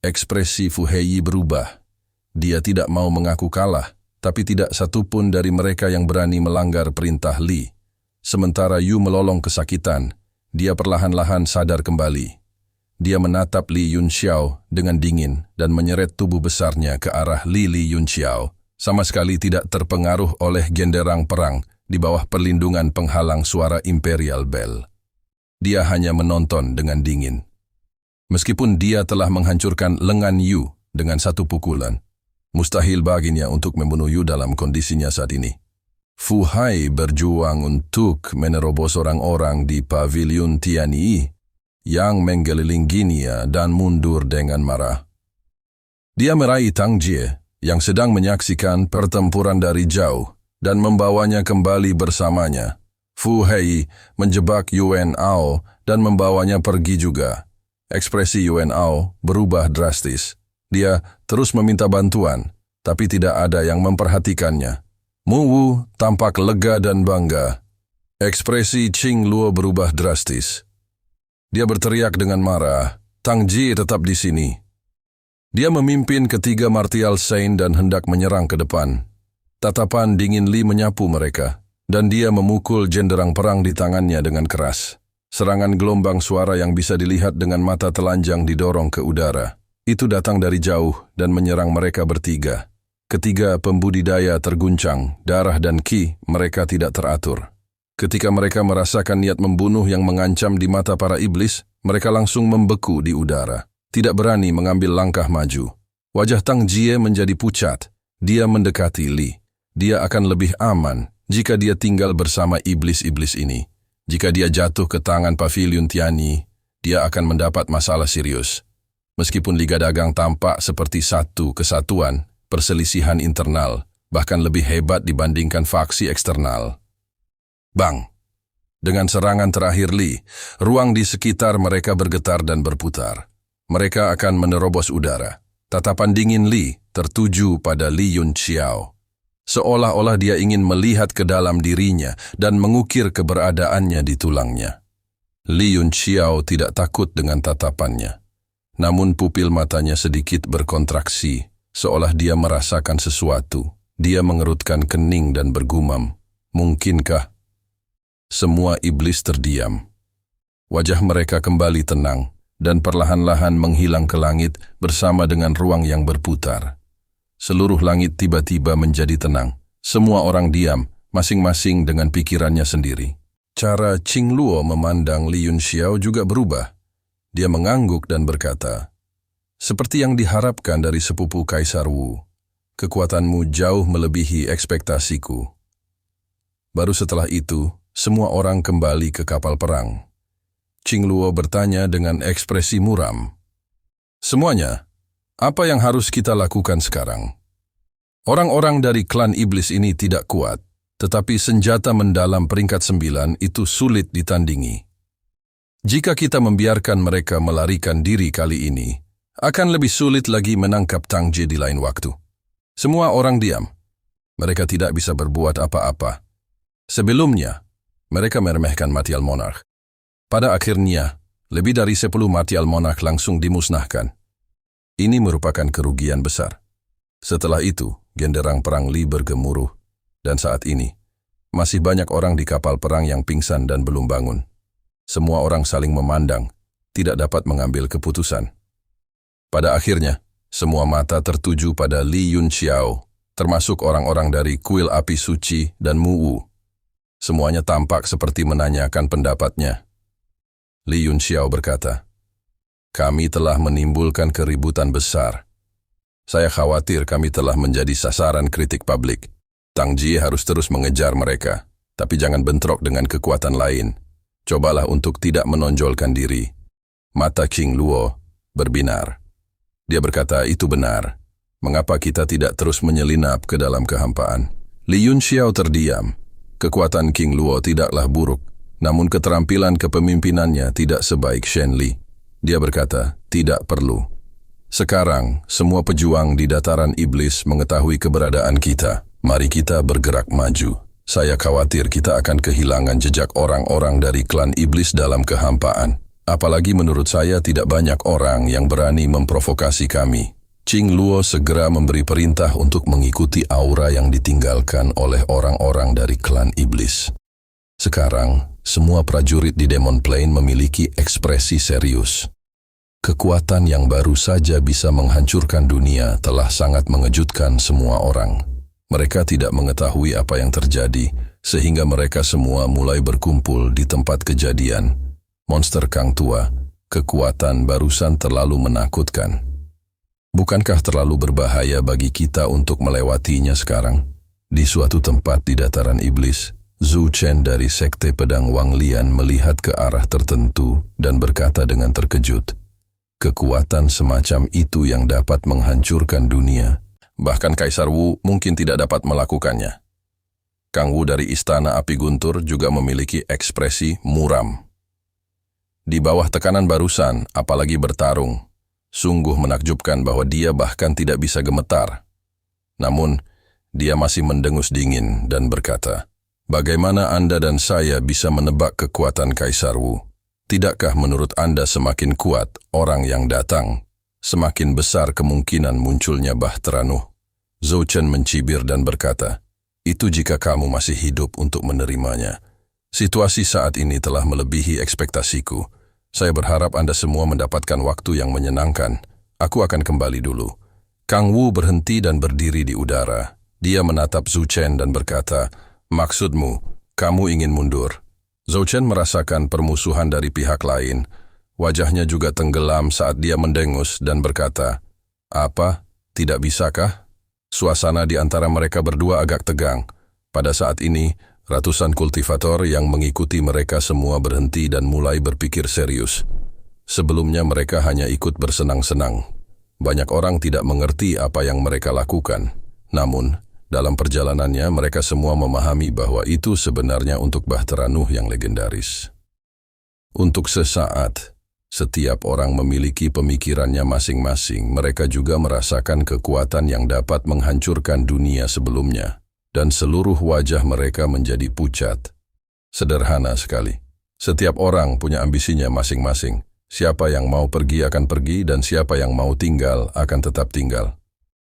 Ekspresi Fu Hei berubah. Dia tidak mau mengaku kalah, tapi tidak satupun dari mereka yang berani melanggar perintah Li. Sementara Yu melolong kesakitan, dia perlahan-lahan sadar kembali. Dia menatap Li Yunxiao dengan dingin dan menyeret tubuh besarnya ke arah Li Yunxiao, sama sekali tidak terpengaruh oleh genderang perang di bawah perlindungan penghalang suara Imperial Bell. Dia hanya menonton dengan dingin. Meskipun dia telah menghancurkan lengan Yu dengan satu pukulan, mustahil baginya untuk membunuh Yu dalam kondisinya saat ini. Fu Hai berjuang untuk menerobos orang-orang di pavilion Tianyi yang menggelilinginya dan mundur dengan marah. Dia meraih Tang Jie yang sedang menyaksikan pertempuran dari jauh dan membawanya kembali bersamanya. Fu Hei menjebak Yuan Ao dan membawanya pergi juga. Ekspresi Yuan Ao berubah drastis. Dia terus meminta bantuan, tapi tidak ada yang memperhatikannya. Mu Wu tampak lega dan bangga. Ekspresi Qing Luo berubah drastis. Dia berteriak dengan marah, Tang Ji tetap di sini. Dia memimpin ketiga martial saint dan hendak menyerang ke depan. Tatapan dingin Li menyapu mereka, dan dia memukul jenderang perang di tangannya dengan keras. Serangan gelombang suara yang bisa dilihat dengan mata telanjang didorong ke udara. Itu datang dari jauh dan menyerang mereka bertiga. Ketiga pembudidaya terguncang, darah dan ki mereka tidak teratur. Ketika mereka merasakan niat membunuh yang mengancam di mata para iblis, mereka langsung membeku di udara. Tidak berani mengambil langkah maju. Wajah Tang Jie menjadi pucat. Dia mendekati Li. Dia akan lebih aman jika dia tinggal bersama iblis-iblis ini. Jika dia jatuh ke tangan pavilion Tianyi, dia akan mendapat masalah serius. Meskipun Liga Dagang tampak seperti satu kesatuan, perselisihan internal bahkan lebih hebat dibandingkan faksi eksternal. Bang! Dengan serangan terakhir Li, ruang di sekitar mereka bergetar dan berputar. Mereka akan menerobos udara. Tatapan dingin Li tertuju pada Li Yunxiao. Seolah-olah dia ingin melihat ke dalam dirinya dan mengukir keberadaannya di tulangnya. Li Yunxiao tidak takut dengan tatapannya. Namun pupil matanya sedikit berkontraksi, seolah dia merasakan sesuatu. Dia mengerutkan kening dan bergumam, mungkinkah? Semua iblis terdiam. Wajah mereka kembali tenang dan perlahan-lahan menghilang ke langit bersama dengan ruang yang berputar. Seluruh langit tiba-tiba menjadi tenang. Semua orang diam, masing-masing dengan pikirannya sendiri. Cara Qing Luo memandang Li Yunxiao juga berubah. Dia mengangguk dan berkata, "Seperti yang diharapkan dari sepupu Kaisar Wu, kekuatanmu jauh melebihi ekspektasiku." Baru setelah itu, semua orang kembali ke kapal perang. Qing Luo bertanya dengan ekspresi muram, "Semuanya, apa yang harus kita lakukan sekarang?" Orang-orang dari klan iblis ini tidak kuat, tetapi senjata mendalam peringkat 9 itu sulit ditandingi. Jika kita membiarkan mereka melarikan diri kali ini, akan lebih sulit lagi menangkap Tang Jie di lain waktu. Semua orang diam. Mereka tidak bisa berbuat apa-apa. Sebelumnya, mereka meremehkan Martial Monarch. Pada akhirnya, lebih dari 10 Martial Monarch langsung dimusnahkan. Ini merupakan kerugian besar. Setelah itu, genderang perang Li bergemuruh, dan saat ini, masih banyak orang di kapal perang yang pingsan dan belum bangun. Semua orang saling memandang, tidak dapat mengambil keputusan. Pada akhirnya, semua mata tertuju pada Li Yunxiao, termasuk orang-orang dari kuil api suci dan Mu Wu. Semuanya tampak seperti menanyakan pendapatnya. Li Yunxiao berkata, "Kami telah menimbulkan keributan besar. Saya khawatir kami telah menjadi sasaran kritik publik. Tang Jie harus terus mengejar mereka, tapi jangan bentrok dengan kekuatan lain. Cobalah untuk tidak menonjolkan diri." Mata Qing Luo berbinar. Dia berkata, "Itu benar. Mengapa kita tidak terus menyelinap ke dalam kehampaan?" Li Yunxiao terdiam. Kekuatan Qing Luo tidaklah buruk, namun keterampilan kepemimpinannya tidak sebaik Shen Li. Dia berkata, "Tidak perlu. Sekarang, semua pejuang di dataran iblis mengetahui keberadaan kita. Mari kita bergerak maju. Saya khawatir kita akan kehilangan jejak orang-orang dari klan iblis dalam kehampaan. Apalagi menurut saya tidak banyak orang yang berani memprovokasi kami. Qing Luo segera memberi perintah untuk mengikuti aura yang ditinggalkan oleh orang-orang dari klan iblis. Sekarang, semua prajurit di Demon Plain memiliki ekspresi serius. Kekuatan yang baru saja bisa menghancurkan dunia telah sangat mengejutkan semua orang. Mereka tidak mengetahui apa yang terjadi, sehingga mereka semua mulai berkumpul di tempat kejadian. Monster Kang Tua, kekuatan barusan terlalu menakutkan. Bukankah terlalu berbahaya bagi kita untuk melewatinya sekarang? Di suatu tempat di dataran iblis, Zhu Chen dari Sekte Pedang Wang Lian melihat ke arah tertentu dan berkata dengan terkejut, kekuatan semacam itu yang dapat menghancurkan dunia. Bahkan Kaisar Wu mungkin tidak dapat melakukannya. Kang Wu dari Istana Api Guntur juga memiliki ekspresi muram. Di bawah tekanan barusan, apalagi bertarung, sungguh menakjubkan bahwa dia bahkan tidak bisa gemetar. Namun, dia masih mendengus dingin dan berkata, bagaimana Anda dan saya bisa menebak kekuatan Kaisar Wu? Tidakkah menurut Anda semakin kuat orang yang datang, semakin besar kemungkinan munculnya Bahtera Nuh? Zhou Chen mencibir dan berkata, itu jika kamu masih hidup untuk menerimanya. Situasi saat ini telah melebihi ekspektasiku. Saya berharap Anda semua mendapatkan waktu yang menyenangkan. Aku akan kembali dulu. Kang Wu berhenti dan berdiri di udara. Dia menatap Zhu Chen dan berkata, maksudmu, kamu ingin mundur? Zhou Chen merasakan permusuhan dari pihak lain. Wajahnya juga tenggelam saat dia mendengus dan berkata, apa? Tidak bisakah? Suasana di antara mereka berdua agak tegang. Pada saat ini, ratusan kultivator yang mengikuti mereka semua berhenti dan mulai berpikir serius. Sebelumnya mereka hanya ikut bersenang-senang. Banyak orang tidak mengerti apa yang mereka lakukan. Namun, dalam perjalanannya mereka semua memahami bahwa itu sebenarnya untuk Bahtera Nuh yang legendaris. Untuk sesaat, setiap orang memiliki pemikirannya masing-masing. Mereka juga merasakan kekuatan yang dapat menghancurkan dunia sebelumnya. Dan seluruh wajah mereka menjadi pucat. Sederhana sekali. Setiap orang punya ambisinya masing-masing. Siapa yang mau pergi akan pergi dan siapa yang mau tinggal akan tetap tinggal.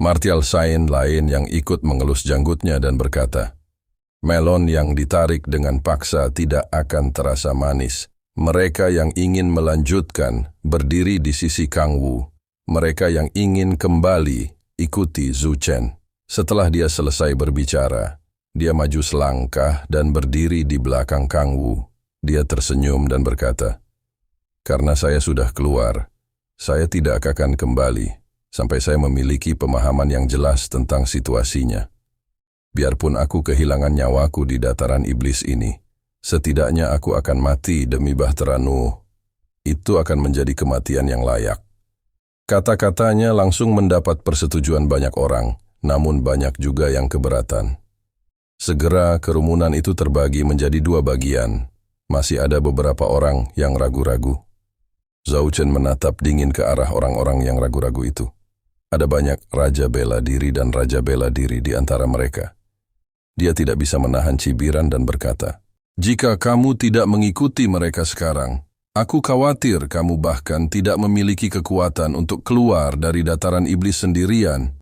Martial Sain lain yang ikut mengelus janggutnya dan berkata, melon yang ditarik dengan paksa tidak akan terasa manis. Mereka yang ingin melanjutkan berdiri di sisi Kang Wu. Mereka yang ingin kembali ikuti Zhu Chen. Setelah dia selesai berbicara, dia maju selangkah dan berdiri di belakang Kang Wu. Dia tersenyum dan berkata, karena saya sudah keluar, saya tidak akan kembali sampai saya memiliki pemahaman yang jelas tentang situasinya. Biarpun aku kehilangan nyawaku di dataran iblis ini, setidaknya aku akan mati demi Bahtera Nuh. Itu akan menjadi kematian yang layak. Kata-katanya langsung mendapat persetujuan banyak orang. Namun banyak juga yang keberatan. Segera kerumunan itu terbagi menjadi dua bagian. Masih ada beberapa orang yang ragu-ragu. Zhou Chen menatap dingin ke arah orang-orang yang ragu-ragu itu. Ada banyak raja bela diri dan raja bela diri di antara mereka. Dia tidak bisa menahan cibiran dan berkata, jika kamu tidak mengikuti mereka sekarang, aku khawatir kamu bahkan tidak memiliki kekuatan untuk keluar dari dataran iblis sendirian.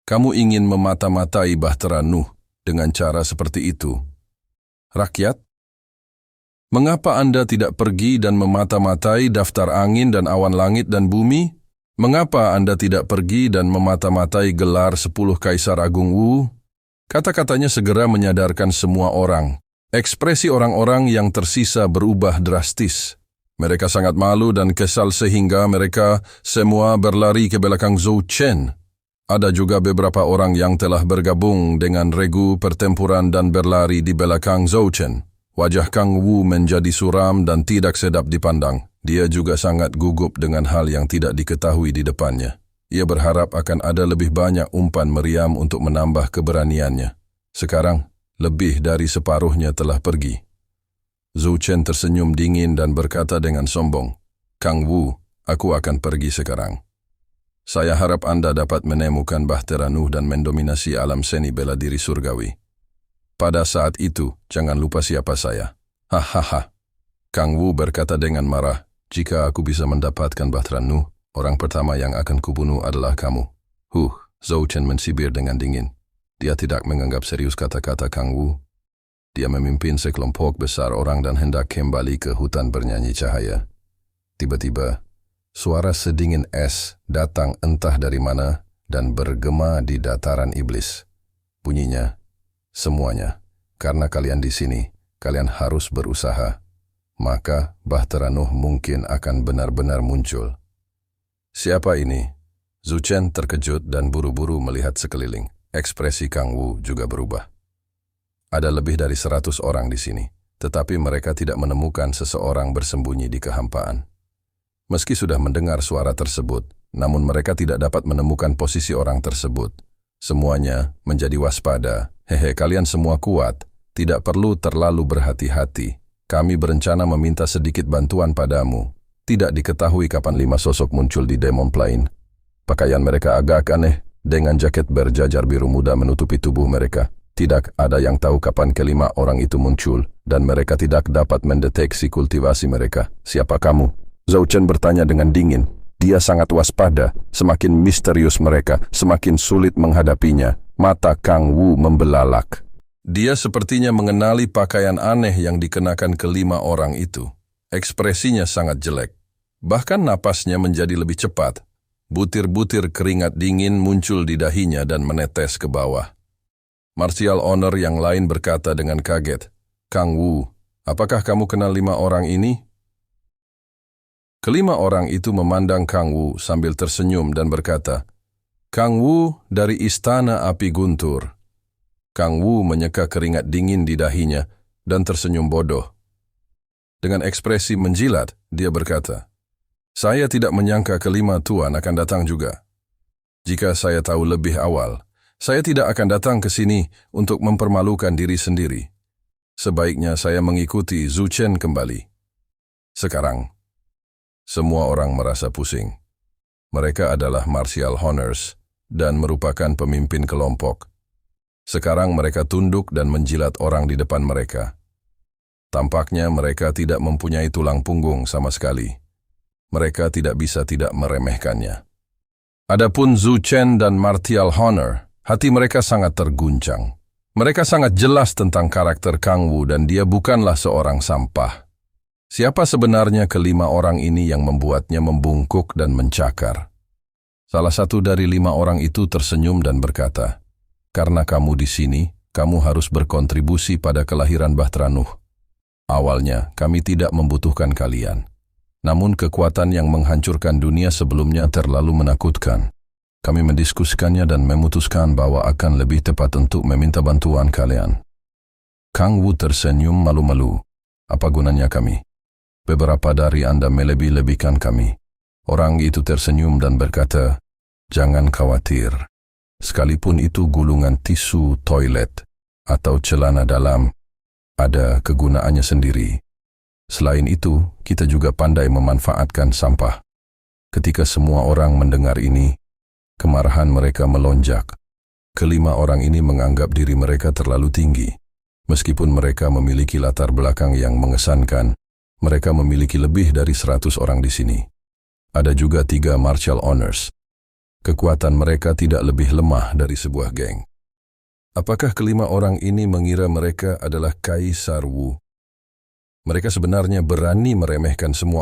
Kamu ingin memata-matai Bahtera Nuh dengan cara seperti itu. Rakyat, mengapa Anda tidak pergi dan memata-matai daftar angin dan awan langit dan bumi? Mengapa Anda tidak pergi dan memata-matai gelar 10 Kaisar Agung Wu? Kata-katanya segera menyadarkan semua orang. Ekspresi orang-orang yang tersisa berubah drastis. Mereka sangat malu dan kesal sehingga mereka semua berlari ke belakang Zhou Chen. Ada juga beberapa orang yang telah bergabung dengan regu pertempuran dan berlari di belakang Zhou Chen. Wajah Kang Wu menjadi suram dan tidak sedap dipandang. Dia juga sangat gugup dengan hal yang tidak diketahui di depannya. Ia berharap akan ada lebih banyak umpan meriam untuk menambah keberaniannya. Sekarang, lebih dari separuhnya telah pergi. Zhu Chen tersenyum dingin dan berkata dengan sombong, Kang Wu, aku akan pergi sekarang. Saya harap Anda dapat menemukan Bahtera Nuh dan mendominasi alam seni bela diri surgawi. Pada saat itu, jangan lupa siapa saya. Hahaha. Kang Wu berkata dengan marah, Jika aku bisa mendapatkan Bahtera Nuh, orang pertama yang akan kubunuh adalah kamu. Zhou Chen mensibir dengan dingin. Dia tidak menganggap serius kata-kata Kang Wu. Dia memimpin sekelompok besar orang dan hendak kembali ke hutan bernyanyi cahaya. Tiba-tiba, suara sedingin es datang entah dari mana dan bergema di dataran iblis. Bunyinya, semuanya, karena kalian di sini, kalian harus berusaha. Maka Bahtera Nuh mungkin akan benar-benar muncul. Siapa ini? Zhu Chen terkejut dan buru-buru melihat sekeliling. Ekspresi Kang Wu juga berubah. Ada lebih dari 100 orang di sini, tetapi mereka tidak menemukan seseorang bersembunyi di kehampaan. Meski sudah mendengar suara tersebut, namun mereka tidak dapat menemukan posisi orang tersebut. Semuanya menjadi waspada. Kalian semua kuat, tidak perlu terlalu berhati-hati. Kami berencana meminta sedikit bantuan padamu. Tidak diketahui kapan 5 sosok muncul di Demon Plain. Pakaian mereka agak aneh, dengan jaket berjajar biru muda menutupi tubuh mereka. Tidak ada yang tahu kapan kelima orang itu muncul, dan mereka tidak dapat mendeteksi kultivasi mereka. Siapa kamu? Zhou Chen bertanya dengan dingin. Dia sangat waspada. Semakin misterius mereka, semakin sulit menghadapinya. Mata Kang Wu membelalak. Dia sepertinya mengenali pakaian aneh yang dikenakan kelima orang itu. Ekspresinya sangat jelek. Bahkan napasnya menjadi lebih cepat. Butir-butir keringat dingin muncul di dahinya dan menetes ke bawah. Martial Honor yang lain berkata dengan kaget, "Kang Wu, apakah kamu kenal 5 orang ini?" Kelima orang itu memandang Kang Wu sambil tersenyum dan berkata, "Kang Wu dari Istana Api Guntur." Kang Wu menyeka keringat dingin di dahinya dan tersenyum bodoh. Dengan ekspresi menjilat, dia berkata, "Saya tidak menyangka kelima tuan akan datang juga. Jika saya tahu lebih awal, saya tidak akan datang ke sini untuk mempermalukan diri sendiri. Sebaiknya saya mengikuti Zhu Chen kembali." Sekarang, semua orang merasa pusing. Mereka adalah Martial Honors dan merupakan pemimpin kelompok. Sekarang mereka tunduk dan menjilat orang di depan mereka. Tampaknya mereka tidak mempunyai tulang punggung sama sekali. Mereka tidak bisa tidak meremehkannya. Adapun Zhu Chen dan Martial Honor, hati mereka sangat terguncang. Mereka sangat jelas tentang karakter Kang Wu dan dia bukanlah seorang sampah. Siapa sebenarnya kelima orang ini yang membuatnya membungkuk dan mencakar? Salah satu dari 5 orang itu tersenyum dan berkata, "Karena kamu di sini, kamu harus berkontribusi pada kelahiran Bahtera Nuh. Awalnya, kami tidak membutuhkan kalian. Namun kekuatan yang menghancurkan dunia sebelumnya terlalu menakutkan. Kami mendiskusikannya dan memutuskan bahwa akan lebih tepat untuk meminta bantuan kalian." Kang Wu tersenyum malu-malu. "Apa gunanya kami? Beberapa dari Anda melebih-lebihkan kami." Orang itu tersenyum dan berkata, "Jangan khawatir. Sekalipun itu gulungan tisu toilet atau celana dalam, ada kegunaannya sendiri. Selain itu, kita juga pandai memanfaatkan sampah." Ketika semua orang mendengar ini, kemarahan mereka melonjak. Kelima orang ini menganggap diri mereka terlalu tinggi. Meskipun mereka memiliki latar belakang yang mengesankan, mereka memiliki lebih dari 100 orang di sini. Ada juga 3 Martial Honors. Kekuatan mereka tidak lebih lemah dari sebuah geng. Apakah kelima orang ini mengira mereka adalah Kaisar Wu? Mereka sebenarnya berani meremehkan semua